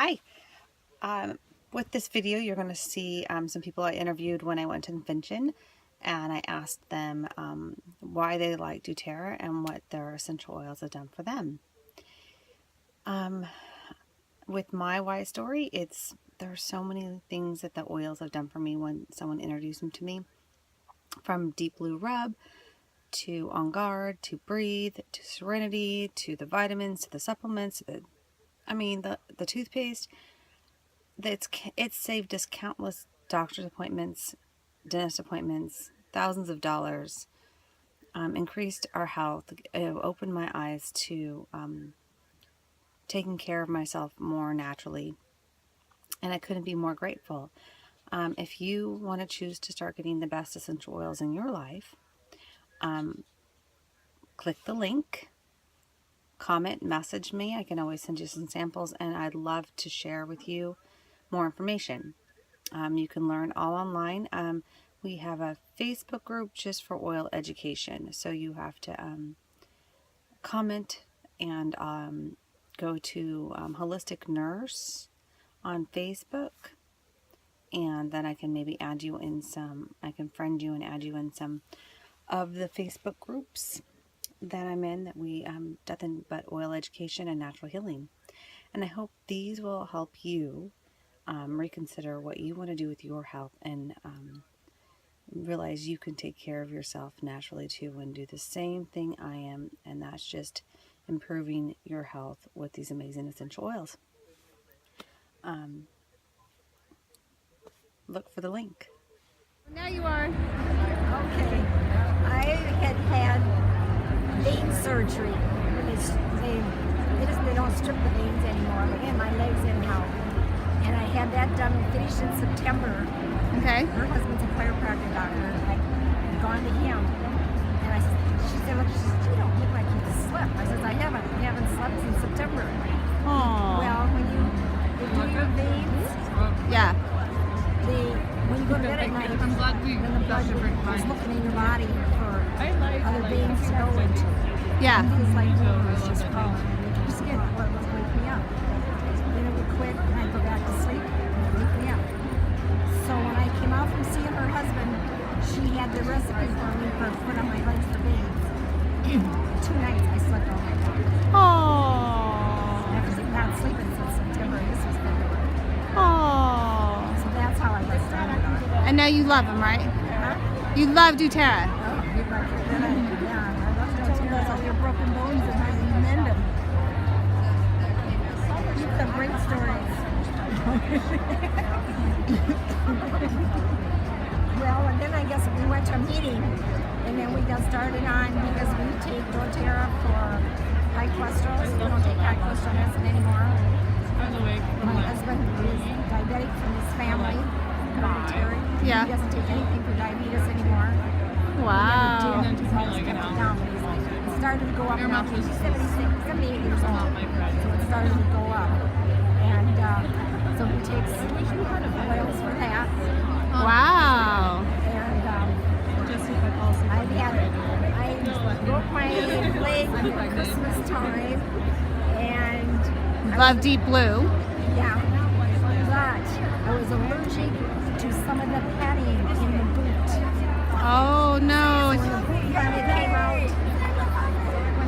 Hi. Um, with this video, you're going to see some people I interviewed when I went to the convention, and I asked them why they like doTERRA and what their essential oils have done for them. With my why story, there are so many things that the oils have done for me when someone introduced them to me, from Deep Blue Rub to On Guard to Breathe to Serenity to the vitamins to the supplements, the toothpaste. It's saved us countless doctor's appointments, dentist appointments, thousands of dollars, increased our health, opened my eyes to taking care of myself more naturally, and I couldn't be more grateful. If you want to choose to start getting the best essential oils in your life, click the link, comment, message me. I can always send you some samples, and I'd love to share with you more information. You can learn all online. We have a Facebook group just for oil education, so you have to comment and go to Holistic Nurse on Facebook, and then I can maybe add you in I can friend you and add you in some of the Facebook groups that I'm in, that we nothing but oil education and natural healing. And I hope these will help you reconsider what you want to do with your health, and realize you can take care of yourself naturally too, and do the same thing I am, and that's just improving your health with these amazing essential oils. Look for the link. Now you are. Okay. I had vein surgery. They don't strip the veins anymore, but in my legs anyhow. And I had that done, finished in September. Okay. Her husband's a chiropractor doctor. I'd gone to him, and she said, "Look, you don't look like you slept." I said, "I haven't slept since September." Aww. Well, when they do your veins, Yeah. when you go to bed at night, then the blood is looking in your body for other veins to go into. Yeah. It feels like it's just crawling into your skin. Well, it was wake me up. Then it would quit, and I'd go back to sleep, and it would wake me up. So when I came out from seeing her husband, she had the recipe for me for put on my legs for veins. 2 nights I slept all night long. Aww. After not sleeping since September, and this was February. Aww. So that's how I got started on it. And now you love him, right? Huh? You love doTERRA. Oh, you'd like it. Then I love to tell you about all your broken bones and how you mend them. You've got great stories. Well, and then I guess we went to a meeting, and then we got started on, because we take doTERRA for high cholesterol, so we don't take high cholesterol medicine anymore. My husband is diabetic from his family, hereditary. Yeah. He doesn't take anything for diabetes anymore. Wow. He started to go up now. He's 78 years old. So it started to go up. And so he takes oils for that. Wow. And I broke my leg at Christmas time. And Love Deep Blue. yeah, but I was allergic to some of the padding in the boot. Oh no. When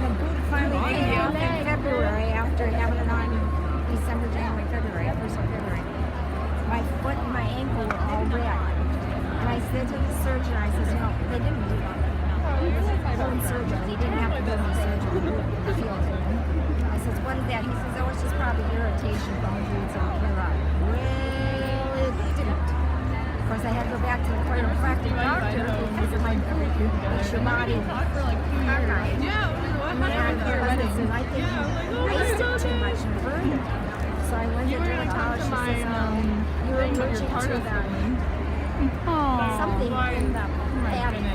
the boot finally came out in February, after having it on December, January, February, first of February, my foot and my ankle were all red. And I said to the surgeon, I said, they didn't do it. Bone surgeon, they didn't have to do any surgery. I said, what is that? He says, oh, it's just probably irritation from the boots and clear up. Well, it didn't. Of course, I had to go back to the chiropractic doctor because of my boot makes your body cockeyed. And he said, I think you iced it too much and burned it. So I went to the dermatologist. She says, no, you're allergic to something in the padding.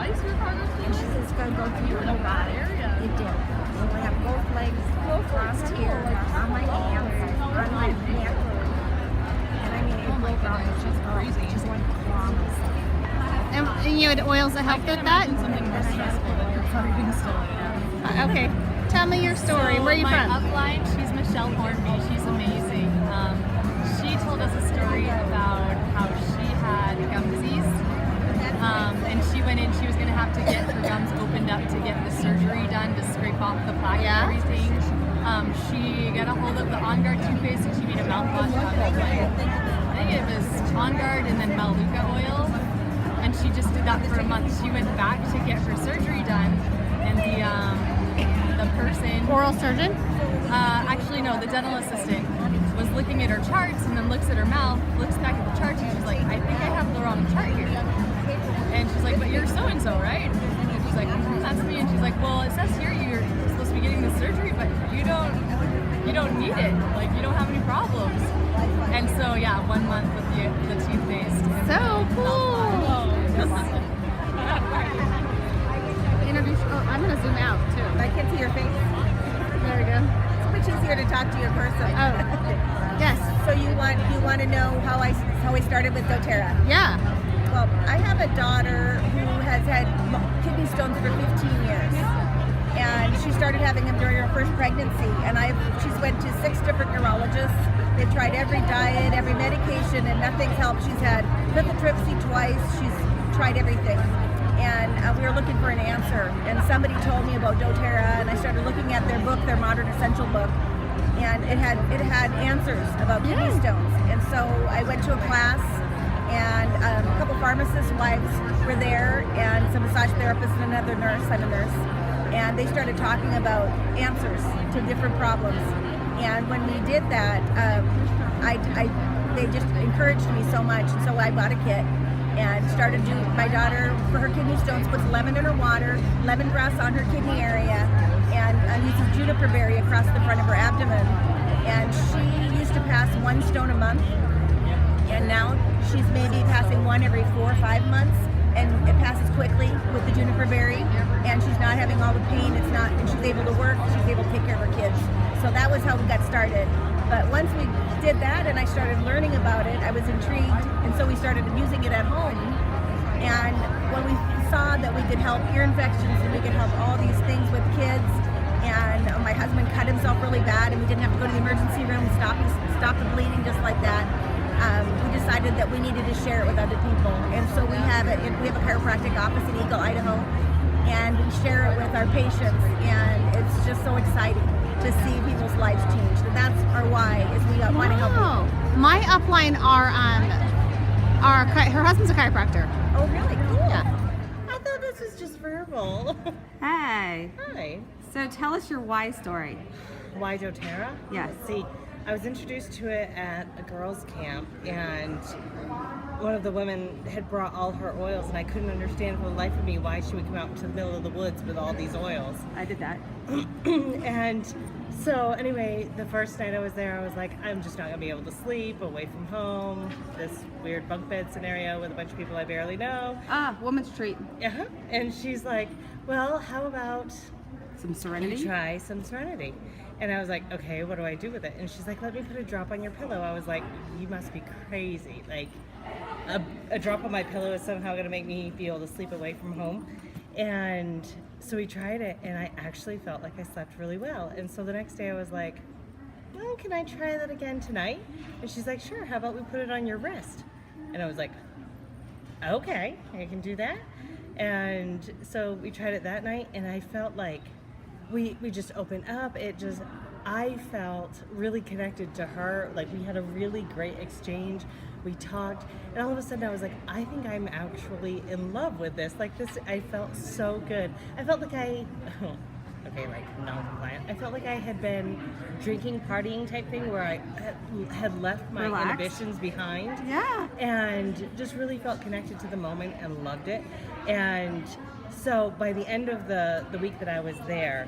And she says, it's going to go through your whole body. It did. So I have both legs crossed here, on my hands, on my neck. And I mean, it broke off. It just went wrong. And you had oils that helped with that? Okay. Tell me your story. So Where are you my from? upline, she's Michelle Hornby. She's amazing. she got a hold of the On Guard toothpaste and she made a mouthwash out of it. I think it was On Guard and then Maluka oil. And she just did that for a month. She went back to get her surgery done, and the person, Oral surgeon? actually no, the dental assistant was looking at her charts and then looks at her mouth, looks back at the charts, and she's like, I think I have the wrong chart here. And she's like, but you're so and so, right? And she's like, that's me. And she's like, well, it says here you're supposed to be getting the surgery, but you don't need it. Like, you don't have any problems. And so yeah, 1 month with the toothpaste. So cool. Introduce. Oh, I'm gonna zoom out too. I can see your face. There we go. It's much easier to talk to your person. Oh, yes. So you want to know how I started with doTERRA? Yeah. Well, I have a daughter who has had kidney stones for 15 years, and she started having them during her first pregnancy. And she's went to 6 different neurologists. They've tried every diet, every medication, and nothing's helped. She's had lithotripsy twice. She's tried everything, and we were looking for an answer. And somebody told me about doTERRA, and I started looking at their book, their Modern Essential book, and it had answers about kidney stones. And so I went to a class, and a couple pharmacists' wives were there, and some massage therapists and another nurse. I'm a nurse, and they started talking about answers to different problems. And when we did that, they just encouraged me so much. And so I bought a kit and started doing. My daughter, for her kidney stones, puts lemon in her water, lemongrass on her kidney area, and uses juniper berry across the front of her abdomen. And she used to pass 1 stone a month, and now she's maybe passing 1 every 4 or 5 months. And it passes quickly with the juniper berry, and she's not having all the pain. And she's able to work. She's able to take care of her kids. So that was how we got started. But once we did that and I started learning about it, I was intrigued, and so we started using it at home. And when we saw that we could help ear infections and we could help all these things with kids, and my husband cut himself really bad, and we didn't have to go to the emergency room and stop the bleeding just like that. We decided that we needed to share it with other people, and so we have a chiropractic office in Eagle, Idaho, and we share it with our patients, and it's just so exciting to see people's lives changed, and that's our why, is we want to help people. My upline her husband's a chiropractor. Oh, really? Cool. Yeah. I thought this was just verbal. Hey. Hi. So tell us your why story. Why doTERRA? Yes. See, I was introduced to it at a girls' camp, and one of the women had brought all her oils, and I couldn't understand for the life of me why she would come out into the middle of the woods with all these oils. I did that. And so anyway, the first night I was there, I was like, I'm just not gonna be able to sleep away from home, this weird bunk bed scenario with a bunch of people I barely know. Woman's treat. Uh-huh. And she's like, well, how about Some serenity. you try some Serenity? And I was like, okay, what do I do with it? And she's like, let me put a drop on your pillow. I was like, you must be crazy. Like, a drop on my pillow is somehow going to make me be able to sleep away from home. And so we tried it, and I actually felt like I slept really well. And so the next day I was like, well, can I try that again tonight? And she's like, sure, how about we put it on your wrist? And I was like, okay, I can do that. And so we tried it that night, and I felt like we just opened up. I felt really connected to her. Like, we had a really great exchange. We talked, and all of a sudden I was like, I think I'm actually in love with this. Like, this, I felt so good. I felt like non-compliant. I felt like I had been drinking, partying type thing, where I had left my inhibitions behind. Yeah. And just really felt connected to the moment and loved it. And so by the end of the week that I was there,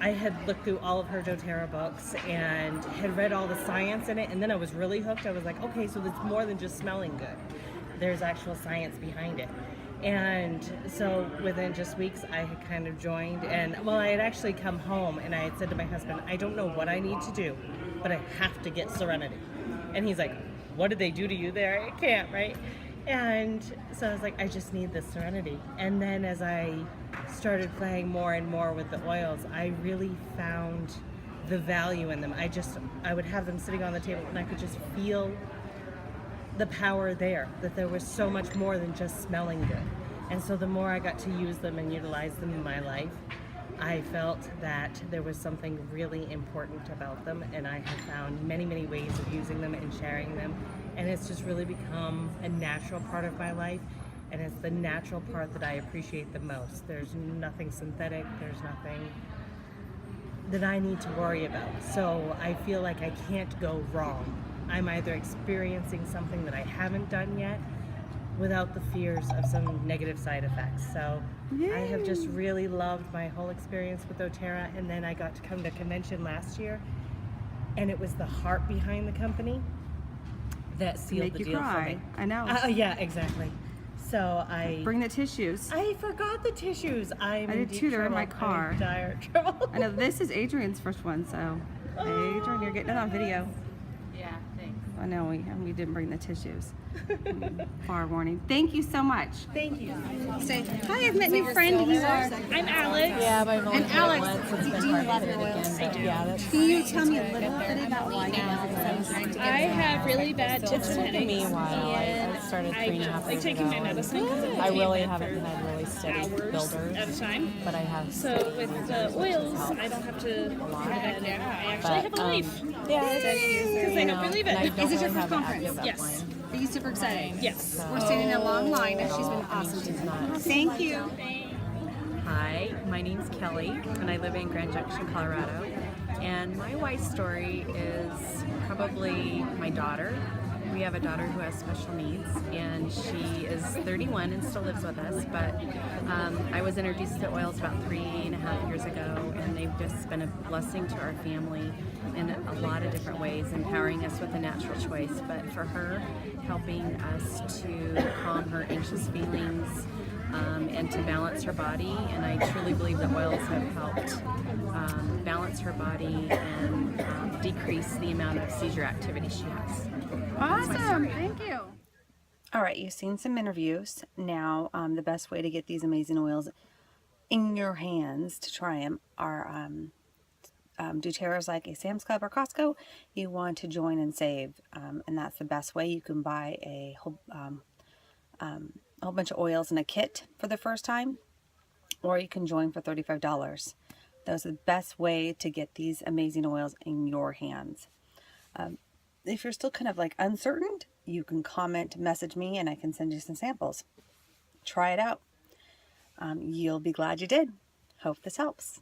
I had looked through all of her doTERRA books and had read all the science in it, and then I was really hooked. I was like, okay, so it's more than just smelling good. There's actual science behind it. And so within just weeks, I had kind of joined, and well, I had actually come home and I had said to my husband, I don't know what I need to do, but I have to get Serenity. And he's like, what did they do to you there? I can't, right? And so I was like, I just need this Serenity. And then as I started playing more and more with the oils, I really found the value in them. I would have them sitting on the table, and I could just feel the power there, that there was so much more than just smelling good. And so the more I got to use them and utilize them in my life, I felt that there was something really important about them, and I have found many, many ways of using them and sharing them, and it's just really become a natural part of my life, and it's the natural part that I appreciate the most. There's nothing synthetic, there's nothing that I need to worry about, so I feel like I can't go wrong. I'm either experiencing something that I haven't done yet without the fears of some negative side effects. So I have just really loved my whole experience with dōTERRA, and then I got to come to convention last year, and it was the heart behind the company that sealed Make the you deal cry. for me. I know. Yeah, exactly. So Bring the tissues. I forgot the tissues. I'm I in did deep too. They're in trouble. my I'm car. in dire trouble. I know this is Adrian's first one, so Adrian, you're getting it on video. Yeah, thanks. I know we didn't bring the tissues. Far warning. Thank you so much. Thank you. Say, hi, I've met a new friend of yours. I'm Alex. Yeah, but I've only And done it Alex, once. It's do been you hard to love fit it your again. oils? But yeah, that's Can you tell me a little bit about why you love it? I have really bad tics it's and taken me a headaches. while. I started 3.5 like years taking ago. my medicine because it I puts me really in bed haven't for had really steady hours builders, at a time. but I have. So with the oils, I don't have to go to bed. I actually have a life. Yeah, Because I don't believe and I it. don't Is this your really first have an conference? active Yes. upline. Are you super excited? Yes. We're standing in a long line, and she's been awesome. She's not. Thank you. Hi, my name's Kelly, and I live in Grand Junction, Colorado. And my wife's story is probably my daughter. We have a daughter who has special needs, and she is 31 and still lives with us. But I was introduced to oils about 3.5 years ago, and they've just been a blessing to our family in a lot of different ways, empowering us with a natural choice. But for her, helping us to calm her anxious feelings, and to balance her body, and I truly believe that oils have helped balance her body and decrease the amount of seizure activity she has. Awesome. Thank you. All right, you've seen some interviews. Now, the best way to get these amazing oils in your hands to try them are doTERRA's like a Sam's Club or Costco. You want to join and save, and that's the best way. You can buy a whole bunch of oils in a kit for the first time, or you can join for $35. Those are the best way to get these amazing oils in your hands. If you're still kind of like uncertain, you can comment, message me, and I can send you some samples. Try it out. You'll be glad you did. Hope this helps.